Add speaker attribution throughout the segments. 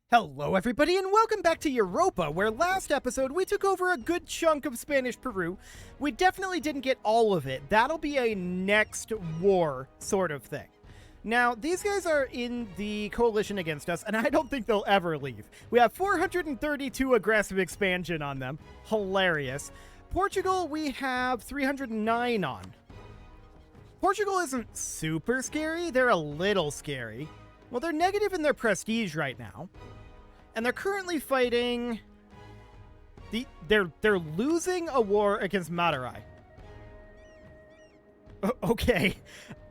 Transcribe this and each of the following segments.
Speaker 1: Hello everybody and welcome back to Europa, where last episode we took over a good chunk of Spanish Peru. We definitely didn't get all of it. That'll be a next war sort of thing. Now, these guys are in the coalition against us, and I don't think they'll ever leave. We have 432 aggressive expansion on them. Hilarious. Portugal, we have 309 on. Portugal isn't super scary. They're a little scary. Well, they're negative in their prestige right now. And they're currently fighting... They're losing a war against Madurai. Okay.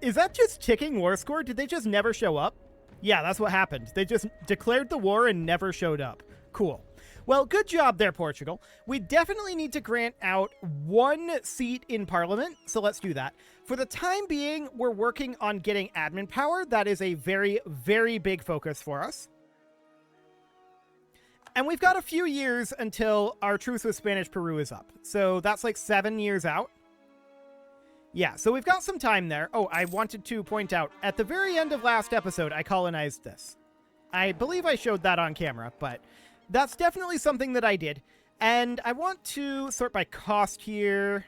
Speaker 1: Is that just ticking war score? Did they just never show up? Yeah, that's what happened. They just declared the war and never showed up. Cool. Well, good job there, Portugal. We definitely need to grant out one seat in Parliament, so let's do that. For the time being, we're working on getting admin power. That is a very, very big focus for us. And we've got a few years until our truce with Spanish Peru is up. So that's like 7 years out. Yeah, so we've got some time there. Oh, I wanted to point out, at the very end of last episode, I colonized this. I believe I showed that on camera, but that's definitely something that I did. And I want to sort by cost here.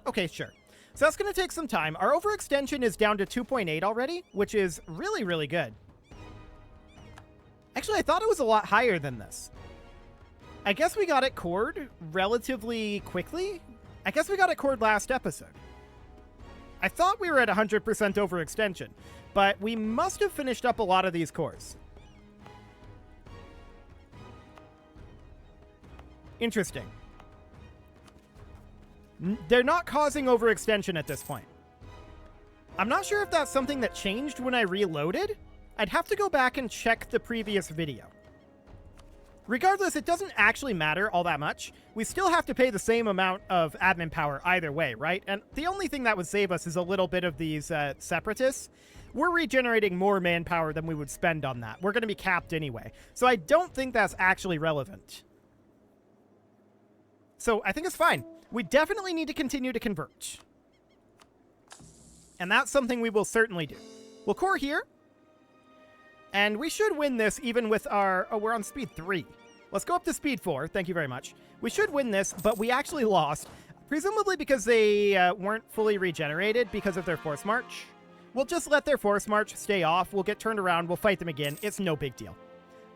Speaker 1: Okay, sure. So that's going to take some time. Our overextension is down to 2.8 already, which is really, really good. Actually, I thought it was a lot higher than this. I guess we got it cored relatively quickly. I guess we got it cored last episode. I thought we were at 100% overextension, but we must have finished up a lot of these cores. Interesting. They're not causing overextension at this point. I'm not sure if that's something that changed when I reloaded. I'd have to go back and check the previous video. Regardless, it doesn't actually matter all that much. We still have to pay the same amount of admin power either way, right? And the only thing that would save us is a little bit of these separatists. We're regenerating more manpower than we would spend on that. We're going to be capped anyway. So I don't think that's actually relevant. So I think it's fine. We definitely need to continue to convert. And that's something we will certainly do. We'll core here. And we should win this even with our... Oh, we're on speed 3. Let's go up to speed 4. Thank you very much. We should win this, but we actually lost. Presumably because they weren't fully regenerated because of their force march. We'll just let their force march stay off. We'll get turned around. We'll fight them again. It's no big deal.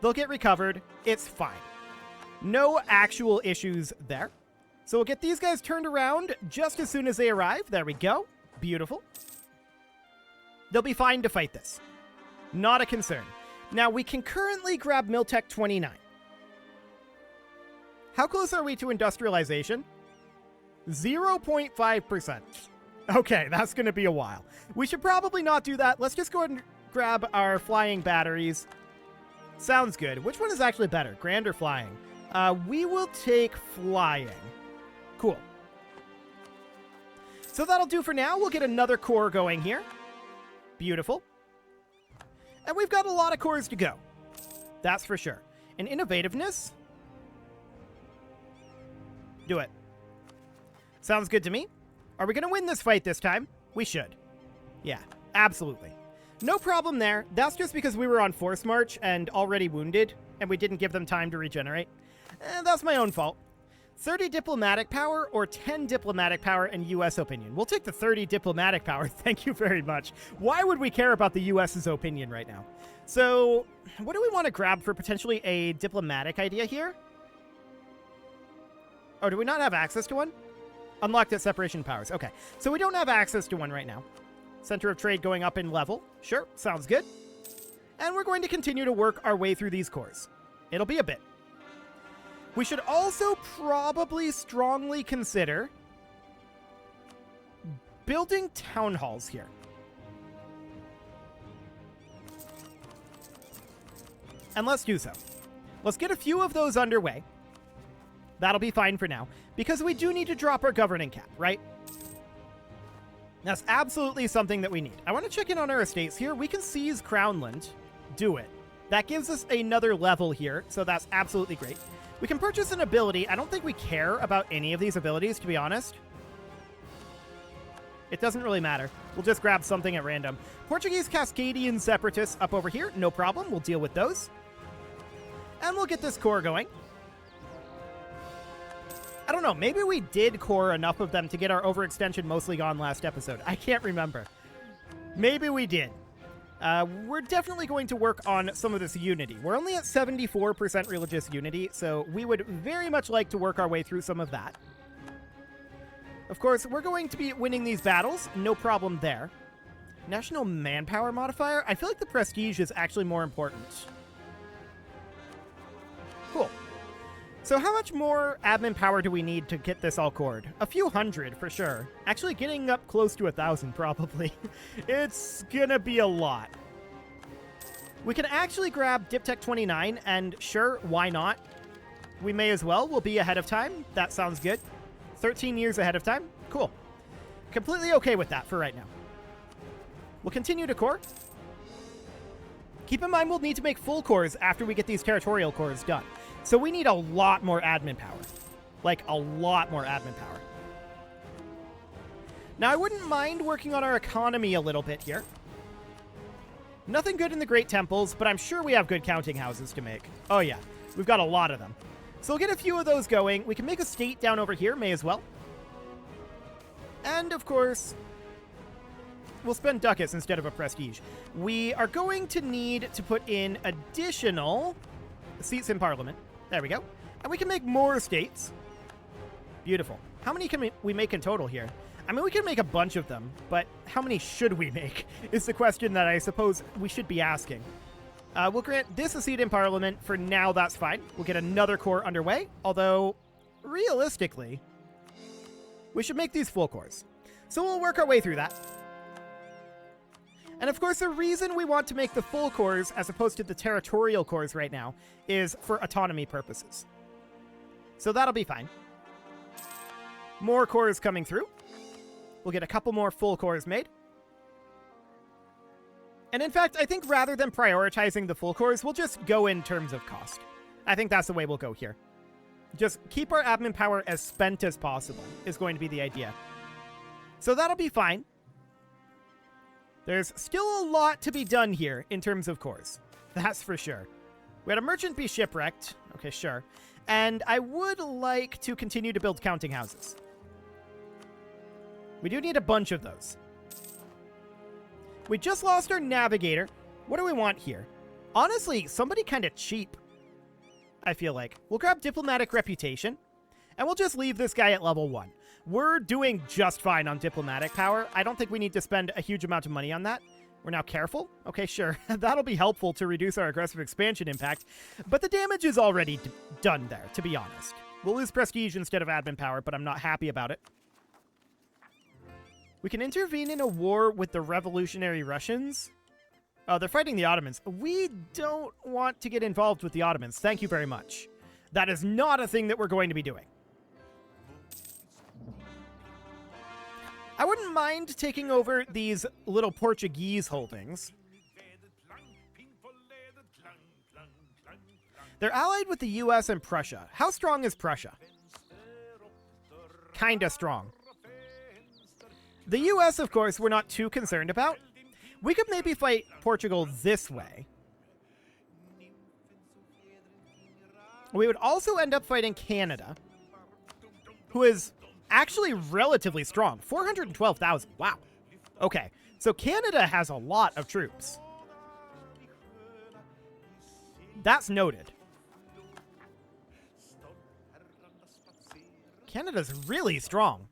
Speaker 1: They'll get recovered. It's fine. No actual issues there. So we'll get these guys turned around just as soon as they arrive. There we go. Beautiful. They'll be fine to fight this. Not a concern. Now, we can currently grab Miltech 29. How close are we to industrialization? 0.5%. Okay, that's going to be a while. We should probably not do that. Let's just go ahead and grab our flying batteries. Sounds good. Which one is actually better, grand or flying? We will take flying. Cool. So that'll do for now. We'll get another core going here. Beautiful. And we've got a lot of cores to go. That's for sure. And innovativeness? Do it. Sounds good to me. Are we going to win this fight this time? We should. Yeah, absolutely. No problem there. That's just because we were on force march and already wounded, and we didn't give them time to regenerate. That's my own fault. 30 diplomatic power or 10 diplomatic power in U.S. opinion? We'll take the 30 diplomatic power. Thank you very much. Why would we care about the U.S.'s opinion right now? So, what do we want to grab for potentially a diplomatic idea here? Oh, do we not have access to one? Unlocked at separation powers. Okay, so we don't have access to one right now. Center of trade going up in level. Sure, sounds good. And we're going to continue to work our way through these cores. It'll be a bit. We should also probably strongly consider building town halls here. And let's do so. Let's get a few of those underway. That'll be fine for now, because we do need to drop our governing cap, right? That's absolutely something that we need. I want to check in on our estates here. We can seize Crownland. Do it. That gives us another level here, so that's absolutely great. We can purchase an ability. I don't think we care about any of these abilities, to be honest. It doesn't really matter. We'll just grab something at random. Portuguese Cascadian Separatists up over here. No problem. We'll deal with those. And we'll get this core going. I don't know, maybe we did core enough of them to get our overextension mostly gone last episode. I can't remember. Maybe we did. We're definitely going to work on some of this unity. We're only at 74% religious unity, so we would very much like to work our way through some of that. Of course, we're going to be winning these battles, no problem there. National manpower modifier? I feel like the prestige is actually more important. Cool. So how much more admin power do we need to get this all cored? A few hundred, for sure. Actually getting up close to 1,000, probably. It's gonna be a lot. We can actually grab Diptech 29, and sure, why not? We may as well. We'll be ahead of time. That sounds good. 13 years ahead of time. Cool. Completely okay with that for right now. We'll continue to core. Keep in mind we'll need to make full cores after we get these territorial cores done. So we need a lot more admin power. Like, a lot more admin power. Now, I wouldn't mind working on our economy a little bit here. Nothing good in the Great Temples, but I'm sure we have good counting houses to make. Oh, yeah. We've got a lot of them. So we'll get a few of those going. We can make a state down over here, may as well. And, of course, we'll spend ducats instead of a prestige. We are going to need to put in additional seats in Parliament. There we go. And we can make more states. Beautiful. How many can we make in total here? I mean, we can make a bunch of them, but how many should we make is the question that I suppose we should be asking. We'll grant this a seat in Parliament. For now, that's fine. We'll get another core underway, although, realistically, we should make these full cores. So we'll work our way through that. And of course, the reason we want to make the full cores as opposed to the territorial cores right now is for autonomy purposes. So that'll be fine. More cores coming through. We'll get a couple more full cores made. And in fact, I think rather than prioritizing the full cores, we'll just go in terms of cost. I think that's the way we'll go here. Just keep our admin power as spent as possible is going to be the idea. So that'll be fine. There's still a lot to be done here in terms of cores. That's for sure. We had a merchant be shipwrecked. Okay, sure. And I would like to continue to build counting houses. We do need a bunch of those. We just lost our navigator. What do we want here? Honestly, somebody kind of cheap, I feel like. We'll grab diplomatic reputation, and we'll just leave this guy at level 1. We're doing just fine on diplomatic power. I don't think we need to spend a huge amount of money on that. We're now careful. Okay, sure. That'll be helpful to reduce our aggressive expansion impact, but the damage is already done there, to be honest. We'll lose prestige instead of admin power, but I'm not happy about it. We can intervene in a war with the revolutionary Russians. Oh, they're fighting the Ottomans. We don't want to get involved with the Ottomans. Thank you very much. That is not a thing that we're going to be doing. I wouldn't mind taking over these little Portuguese holdings. They're allied with the US and Prussia. How strong is Prussia? Kinda strong. The US, of course, we're not too concerned about. We could maybe fight Portugal this way. We would also end up fighting Canada, who is actually relatively strong. 412,000. Wow. Okay, so Canada has a lot of troops. That's noted. Canada's really strong.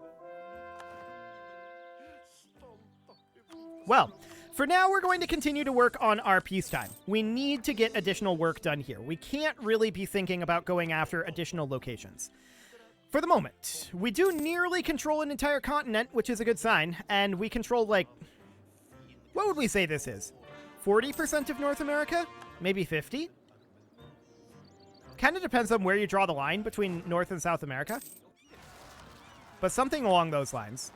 Speaker 1: Well, for now, we're going to continue to work on our peacetime. We need to get additional work done here. We can't really be thinking about going after additional locations. For the moment, we do nearly control an entire continent, which is a good sign, and we control, like, what would we say this is? 40% of North America? Maybe 50? Kind of depends on where you draw the line between North and South America. But something along those lines.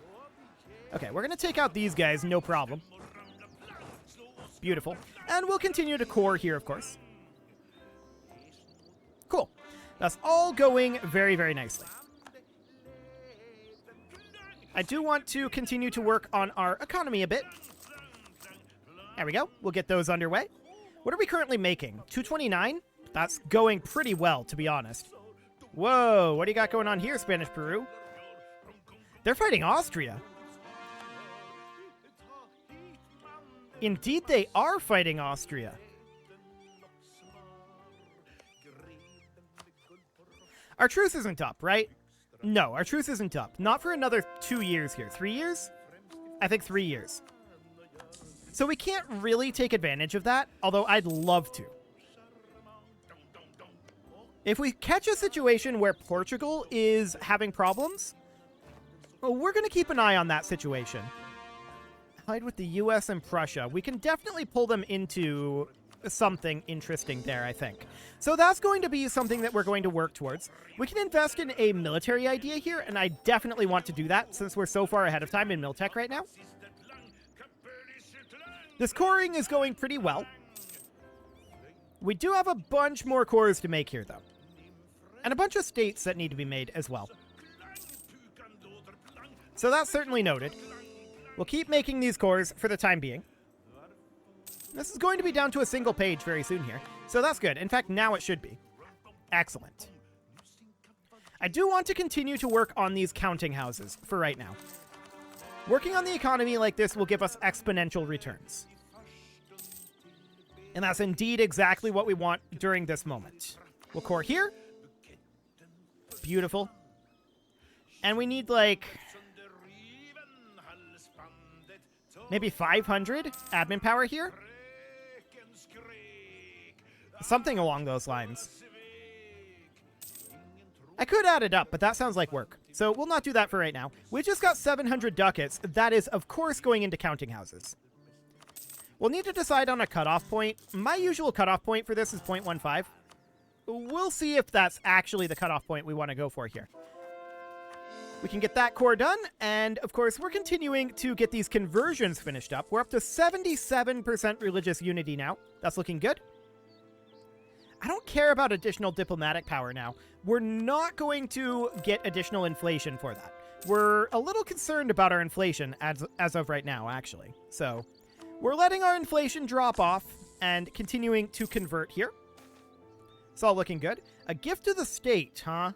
Speaker 1: Okay, we're going to take out these guys, no problem. Beautiful. And we'll continue to core here, of course. Cool. That's all going very, very nicely. I do want to continue to work on our economy a bit. There we go. We'll get those underway. What are we currently making? 229? That's going pretty well, to be honest. Whoa, what do you got going on here, Spanish Peru? They're fighting Austria. Indeed, they are fighting Austria. Our truce isn't up, right? No, our truce isn't up. Not for another 2 years here. 3 years? I think 3 years. So we can't really take advantage of that, although I'd love to. If we catch a situation where Portugal is having problems, well, we're going to keep an eye on that situation. Allied with the US and Prussia. We can definitely pull them into something interesting there, I think. So that's going to be something that we're going to work towards. We can invest in a military idea here, and I definitely want to do that since we're so far ahead of time in Miltech right now. This coring is going pretty well. We do have a bunch more cores to make here, though. And a bunch of states that need to be made as well. So that's certainly noted. We'll keep making these cores for the time being. This is going to be down to a single page very soon here. So that's good. In fact, now it should be. Excellent. I do want to continue to work on these counting houses for right now. Working on the economy like this will give us exponential returns. And that's indeed exactly what we want during this moment. We'll core here. Beautiful. And we need, like, maybe 500 admin power here? Something along those lines. I could add it up, but that sounds like work. So we'll not do that for right now. We just got 700 ducats. That is, of course, going into counting houses. We'll need to decide on a cutoff point. My usual cutoff point for this is 0.15. We'll see if that's actually the cutoff point we want to go for here. We can get that core done, and of course, we're continuing to get these conversions finished up. We're up to 77% religious unity now. That's looking good. I don't care about additional diplomatic power now. We're not going to get additional inflation for that. We're a little concerned about our inflation as of right now, actually. So we're letting our inflation drop off and continuing to convert here. It's all looking good. A gift to the state, huh?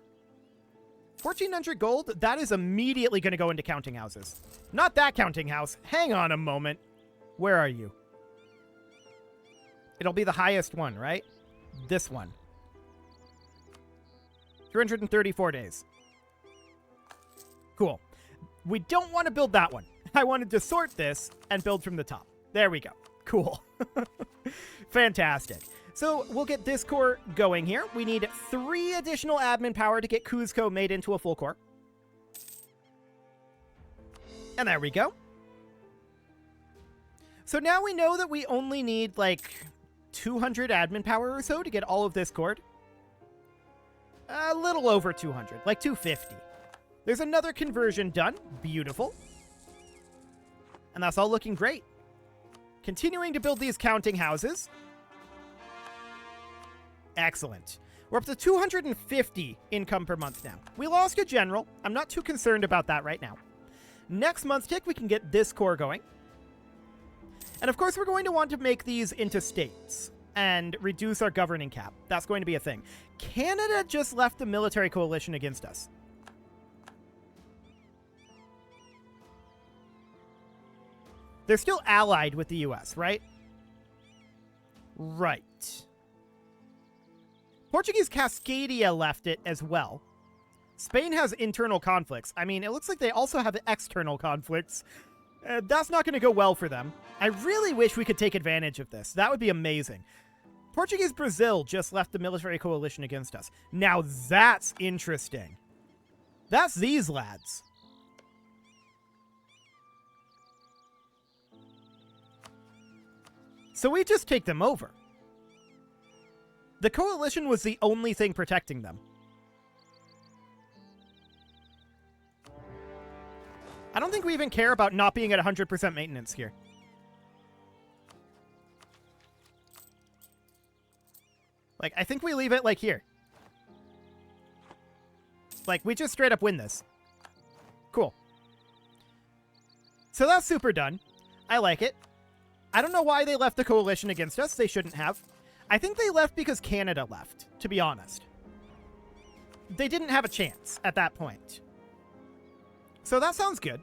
Speaker 1: 1,400 gold? That is immediately going to go into counting houses. Not that counting house. Hang on a moment. Where are you? It'll be the highest one, right? This one. 334 days. Cool. We don't want to build that one. I wanted to sort this and build from the top. There we go. Cool. Fantastic. So we'll get this core going here. We need 3 additional admin power to get Cuzco made into a full core. And there we go. So now we know that we only need like 200 admin power or so to get all of this cored. A little over 200, like 250. There's another conversion done. Beautiful. And that's all looking great. Continuing to build these counting houses. Excellent. We're up to 250 income per month now. We lost a general. I'm not too concerned about that right now. Next month's tick, we can get this core going. And of course, we're going to want to make these into states and reduce our governing cap. That's going to be a thing. Canada just left the military coalition against us. They're still allied with the US, right? Right. Portuguese Cascadia left it as well. Spain has internal conflicts. I mean, it looks like they also have external conflicts. That's not going to go well for them. I really wish we could take advantage of this. That would be amazing. Portuguese Brazil just left the military coalition against us. Now that's interesting. That's these lads. So we just take them over. The coalition was the only thing protecting them. I don't think we even care about not being at 100% maintenance here. Like, I think we leave it, like, here. Like, we just straight up win this. Cool. So that's super done. I like it. I don't know why they left the coalition against us. They shouldn't have. I think they left because Canada left, to be honest. They didn't have a chance at that point. So that sounds good.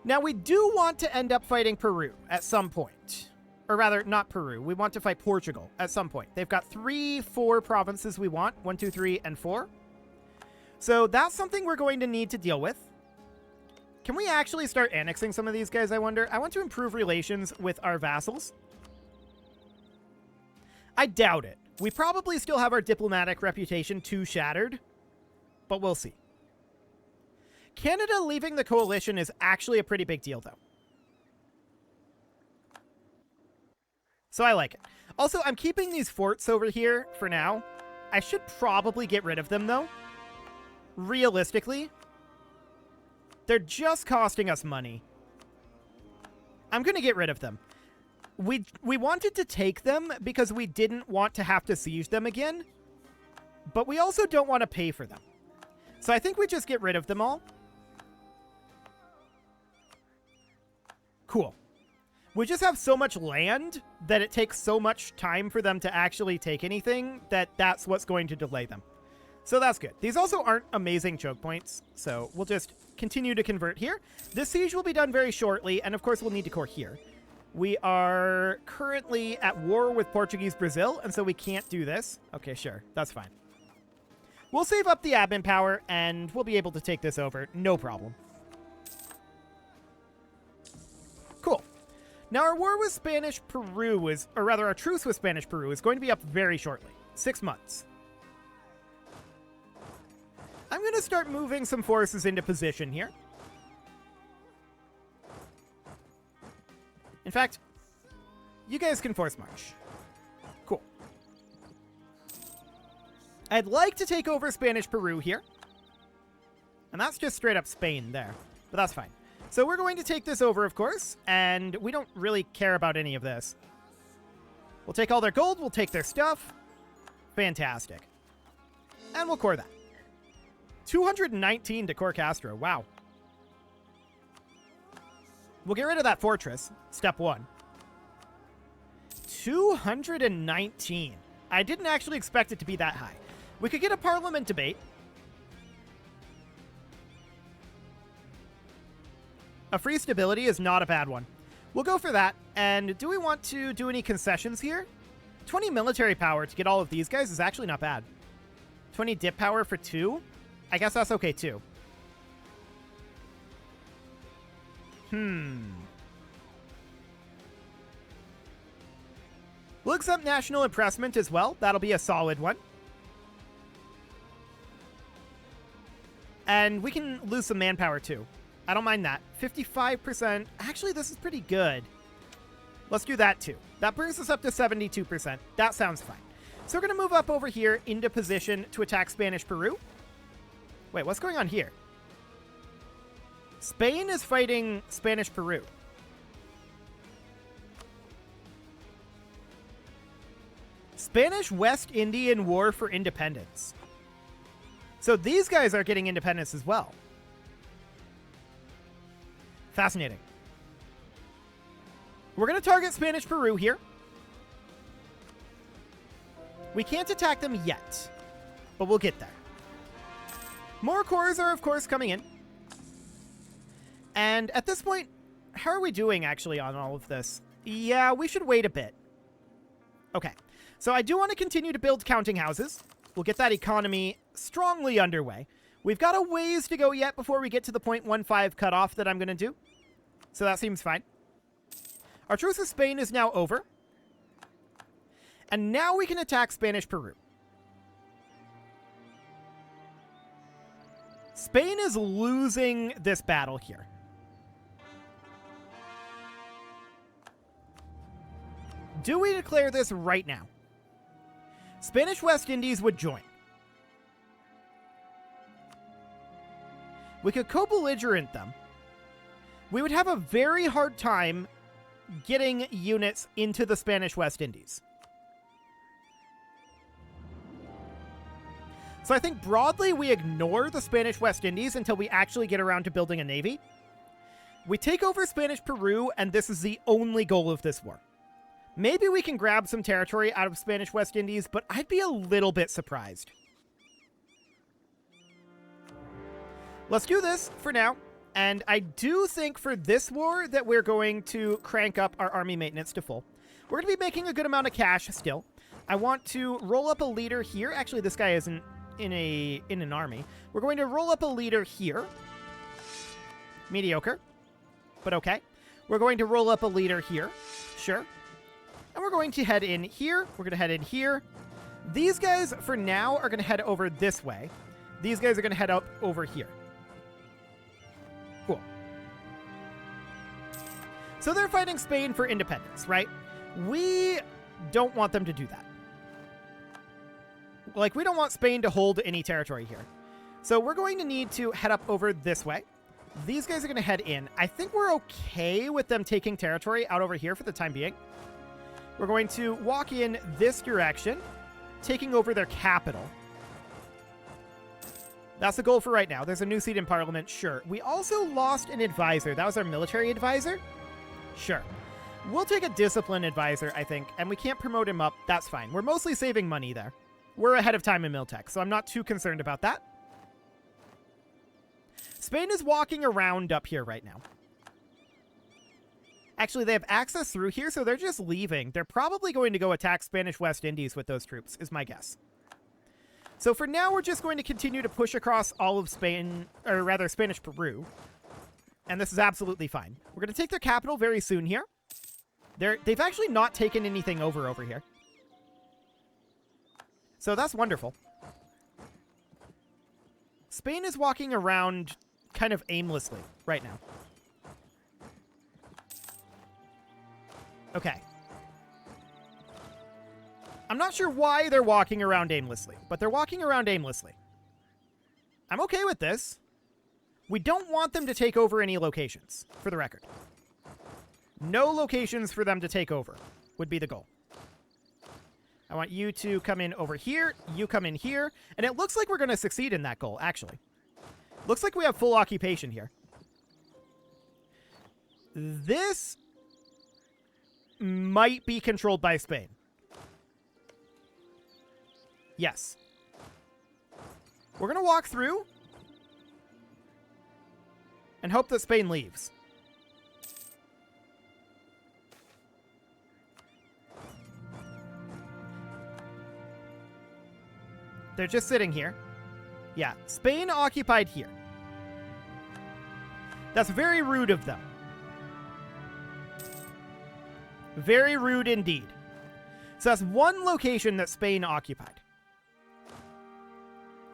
Speaker 1: Now, we do want to end up fighting Peru at some point. Or rather, not Peru. We want to fight Portugal at some point. They've got 4 provinces we want. 1, 2, 3, and 4. So that's something we're going to need to deal with. Can we actually start annexing some of these guys, I wonder? I want to improve relations with our vassals. I doubt it. We probably still have our diplomatic reputation too shattered. But we'll see. Canada leaving the coalition is actually a pretty big deal, though. So I like it. Also, I'm keeping these forts over here for now. I should probably get rid of them, though. Realistically. They're just costing us money. I'm going to get rid of them. We wanted to take them because we didn't want to have to siege them again. But we also don't want to pay for them. So I think we just get rid of them all. Cool. We just have so much land that it takes so much time for them to actually take anything that that's what's going to delay them. So that's good. These also aren't amazing choke points, so we'll just continue to convert here. This siege will be done very shortly, and of course we'll need to core here. We are currently at war with Portuguese Brazil, and so we can't do this. Okay, sure. That's fine. We'll save up the admin power, and we'll be able to take this over. No problem. Cool. Now, our war with Spanish Peru is, or rather, our truce with Spanish Peru is going to be up very shortly. 6 months. I'm going to start moving some forces into position here. In fact, you guys can force march. Cool. I'd like to take over Spanish Peru here. And that's just straight up Spain there. But that's fine. So we're going to take this over, of course. And we don't really care about any of this. We'll take all their gold. We'll take their stuff. Fantastic. And we'll core that. 219 to core Castro. Wow. We'll get rid of that fortress. Step 1. 219. I didn't actually expect it to be that high. We could get a parliament debate. A free stability is not a bad one. We'll go for that. And do we want to do any concessions here? 20 military power to get all of these guys is actually not bad. 20 dip power for 2? I guess that's okay too. We'll accept national impressment as well. That'll be a solid one. And we can lose some manpower too. I don't mind that. 55%. Actually, this is pretty good. Let's do that too. That brings us up to 72%. That sounds fine. So we're going to move up over here into position to attack Spanish Peru. Wait, what's going on here? Spain is fighting Spanish Peru. Spanish West Indian War for Independence. So these guys are getting independence as well. Fascinating. We're going to target Spanish Peru here. We can't attack them yet, but we'll get there. More cores are, of course, coming in. And at this point, how are we doing, actually, on all of this? Yeah, we should wait a bit. Okay. So I do want to continue to build counting houses. We'll get that economy strongly underway. We've got a ways to go yet before we get to the 0.15 cutoff that I'm going to do. So that seems fine. Our truce with Spain is now over. And now we can attack Spanish Peru. Spain is losing this battle here. Do we declare this right now? Spanish West Indies would join. We could co-belligerent them. We would have a very hard time getting units into the Spanish West Indies. So I think broadly we ignore the Spanish West Indies until we actually get around to building a navy. We take over Spanish Peru, and this is the only goal of this war. Maybe we can grab some territory out of Spanish West Indies, but I'd be a little bit surprised. Let's do this for now. And I do think for this war that we're going to crank up our army maintenance to full. We're going to be making a good amount of cash still. I want to roll up a leader here. Actually, this guy isn't in an army. We're going to roll up a leader here. Mediocre, but okay. We're going to roll up a leader here. Sure. And we're going to head in here. We're going to head in here. These guys, for now, are going to head over this way. These guys are going to head up over here. Cool. So they're fighting Spain for independence, right? We don't want them to do that. Like, we don't want Spain to hold any territory here. So we're going to need to head up over this way. These guys are going to head in. I think we're okay with them taking territory out over here for the time being. We're going to walk in this direction, taking over their capital. That's the goal for right now. There's a new seat in Parliament, sure. We also lost an advisor. That was our military advisor? Sure. We'll take a discipline advisor, I think, and we can't promote him up. That's fine. We're mostly saving money there. We're ahead of time in Miltech, so I'm not too concerned about that. Spain is walking around up here right now. Actually, they have access through here, so they're just leaving. They're probably going to go attack Spanish West Indies with those troops, is my guess. So for now, we're just going to continue to push across all of Spain, or rather Spanish Peru. And this is absolutely fine. We're going to take their capital very soon here. They've actually not taken anything over here. So that's wonderful. Spain is walking around kind of aimlessly right now. Okay. I'm not sure why they're walking around aimlessly, but they're walking around aimlessly. I'm okay with this. We don't want them to take over any locations, for the record. No locations for them to take over would be the goal. I want you to come in over here, you come in here, and it looks like we're going to succeed in that goal, actually. Looks like we have full occupation here. This might be controlled by Spain. Yes. We're going to walk through and hope that Spain leaves. They're just sitting here. Yeah, Spain occupied here. That's very rude of them. Very rude indeed. So that's one location that Spain occupied.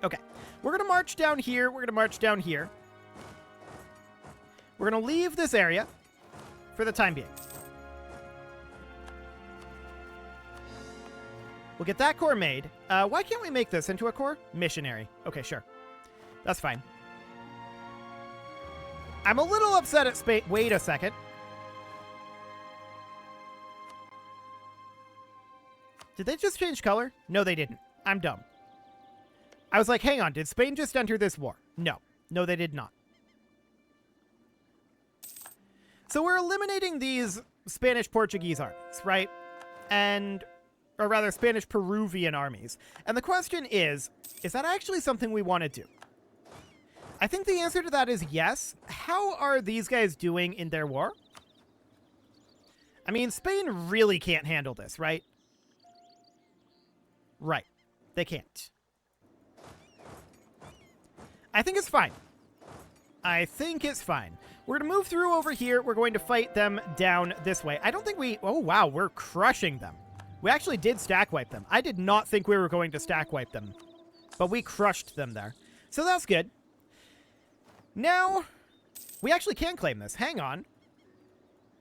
Speaker 1: Okay, we're going to march down here. We're going to march down here. We're going to leave this area for the time being. We'll get that core made. Why can't we make this into a core? Missionary. Okay, sure. That's fine. I'm a little upset at Spain. Wait a second. Did they just change color? No, they didn't. I'm dumb. I was like, hang on. Did Spain just enter this war? No. No, they did not. So we're eliminating these Spanish-Portuguese armies, right? Or rather, Spanish-Peruvian armies. And the question is that actually something we want to do? I think the answer to that is yes. How are these guys doing in their war? I mean, Spain really can't handle this, right? Right. They can't. I think it's fine. I think it's fine. We're going to move through over here. We're going to fight them down this way. I don't think we... Oh, wow. We're crushing them. We actually did stack wipe them. I did not think we were going to stack wipe them. But we crushed them there. So that's good. Now, we actually can claim this. Hang on.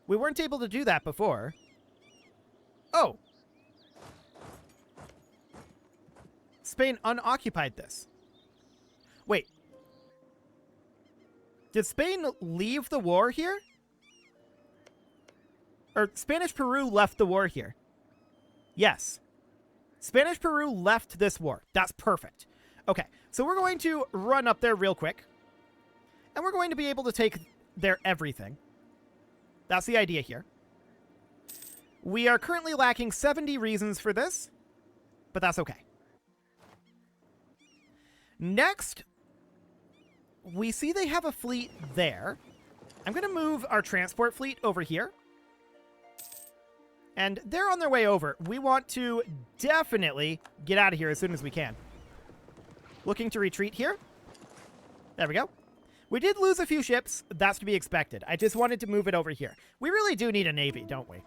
Speaker 1: We weren't able to do that before. Oh. Spain unoccupied this. Wait. Did Spain leave the war here? Or Spanish Peru left the war here? Yes. Spanish Peru left this war. That's perfect. Okay, so we're going to run up there real quick. And we're going to be able to take their everything. That's the idea here. We are currently lacking 70 reasons for this, but that's okay. Next, we see they have a fleet there. I'm going to move our transport fleet over here. And they're on their way over. We want to definitely get out of here as soon as we can. Looking to retreat here. There we go. We did lose a few ships. That's to be expected. I just wanted to move it over here. We really do need a navy, don't we?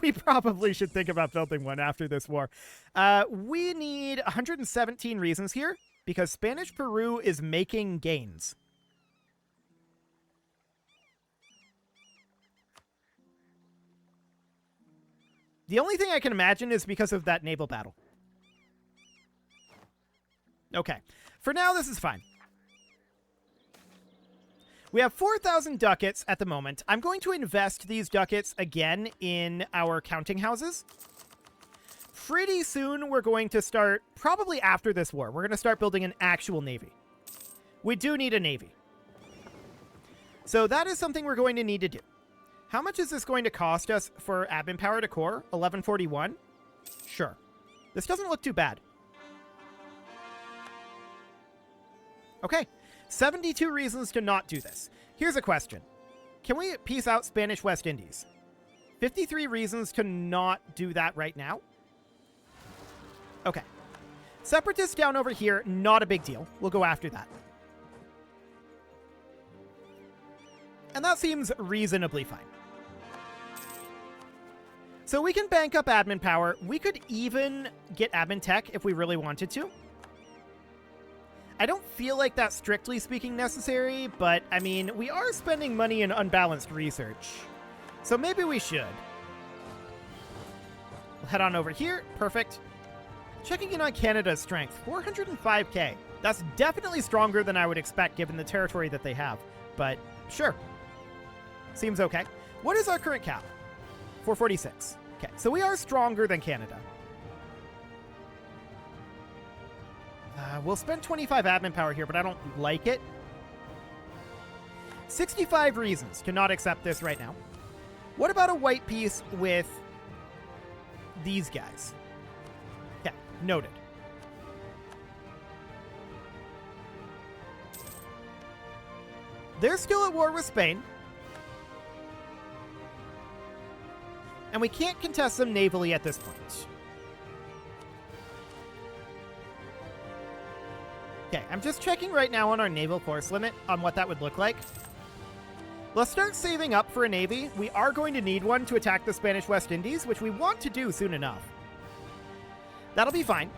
Speaker 1: We probably should think about building one after this war. We need 117 reasons here because Spanish Peru is making gains. The only thing I can imagine is because of that naval battle. Okay. For now, this is fine. We have 4,000 ducats at the moment. I'm going to invest these ducats again in our counting houses. Pretty soon, we're going to start, probably after this war, we're going to start building an actual navy. We do need a navy. So that is something we're going to need to do. How much is this going to cost us for admin power to core? 1141? Sure. This doesn't look too bad. Okay. 72 reasons to not do this. Here's a question. Can we peace out Spanish West Indies? 53 reasons to not do that right now. Okay. Separatists down over here, not a big deal. We'll go after that. And that seems reasonably fine. So we can bank up admin power. We could even get admin tech if we really wanted to. I don't feel like that's strictly speaking necessary, but I mean, we are spending money in unbalanced research. So maybe we should. We'll head on over here. Perfect. Checking in on Canada's strength. 405k. That's definitely stronger than I would expect given the territory that they have. But sure. Seems okay. What is our current cap? 446. Okay, so we are stronger than Canada. We'll spend 25 admin power here, but I don't like it. 65 reasons to not accept this right now. What about a white piece with these guys? Okay, noted. They're still at war with Spain. And we can't contest them navally at this point. Okay, I'm just checking right now on our naval force limit on what that would look like. Let's start saving up for a navy. We are going to need one to attack the Spanish West Indies, which we want to do soon enough. That'll be fine.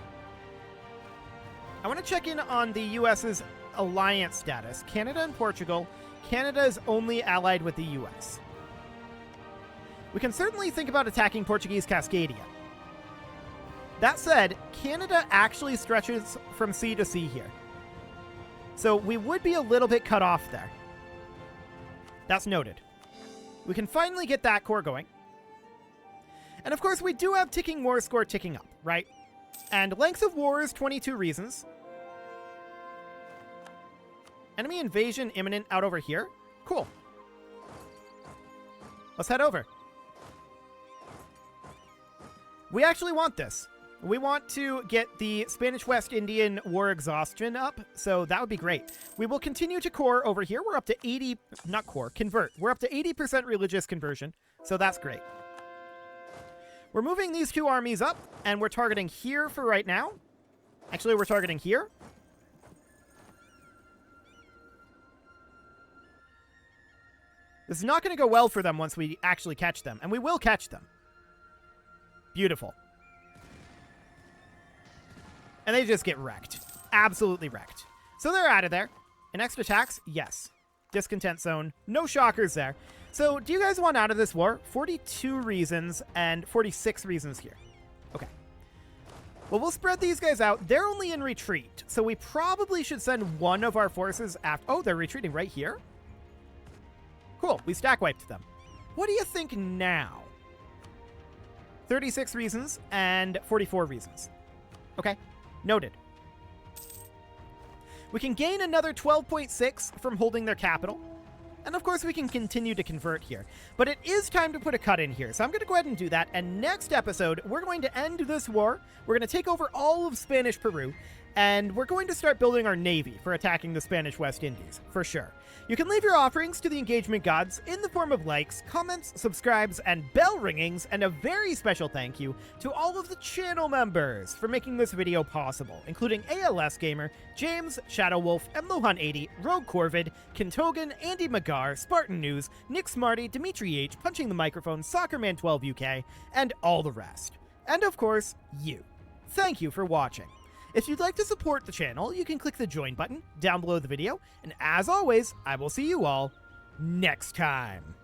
Speaker 1: I want to check in on the U.S.'s alliance status. Canada and Portugal. Canada is only allied with the U.S. We can certainly think about attacking Portuguese Cascadia. That said, Canada actually stretches from sea to sea here. So we would be a little bit cut off there. That's noted. We can finally get that core going. And of course, we do have ticking war score ticking up, right? And length of war is 22 reasons. Enemy invasion imminent out over here. Cool. Let's head over. We actually want this. We want to get the Spanish West Indian War exhaustion up, so that would be great. We will continue to core over here. We're up to 80, not core, convert. We're up to 80% religious conversion, so that's great. We're moving these two armies up, and we're targeting here for right now. Actually, we're targeting here. This is not going to go well for them once we actually catch them, and we will catch them. Beautiful. And they just get wrecked. Absolutely wrecked. So they're out of there. And next attacks? Yes. Discontent zone. No shockers there. So do you guys want out of this war? 42 reasons and 46 reasons here. Okay. Well, we'll spread these guys out. They're only in retreat. So we probably should send one of our forces after... Oh, they're retreating right here? Cool. We stack wiped them. What do you think now? 36 reasons and 44 reasons. Okay. Noted. We can gain another 12.6 from holding their capital. And of course, we can continue to convert here. But it is time to put a cut in here. So I'm going to go ahead and do that. And next episode, we're going to end this war. We're going to take over all of Spanish Peru. And we're going to start building our navy for attacking the Spanish West Indies, for sure. You can leave your offerings to the engagement gods in the form of likes, comments, subscribes, and bell ringings, and a very special thank you to all of the channel members for making this video possible, including ALS Gamer, James, Shadow Wolf, Mlohan80, Rogue Corvid, Kintogan, Andy Magar, Spartan News, Nick Smarty, Dimitri H, Punching the Microphone, Soccerman12 UK, and all the rest. And of course, you. Thank you for watching. If you'd like to support the channel, you can click the join button down below the video, and as always, I will see you all next time.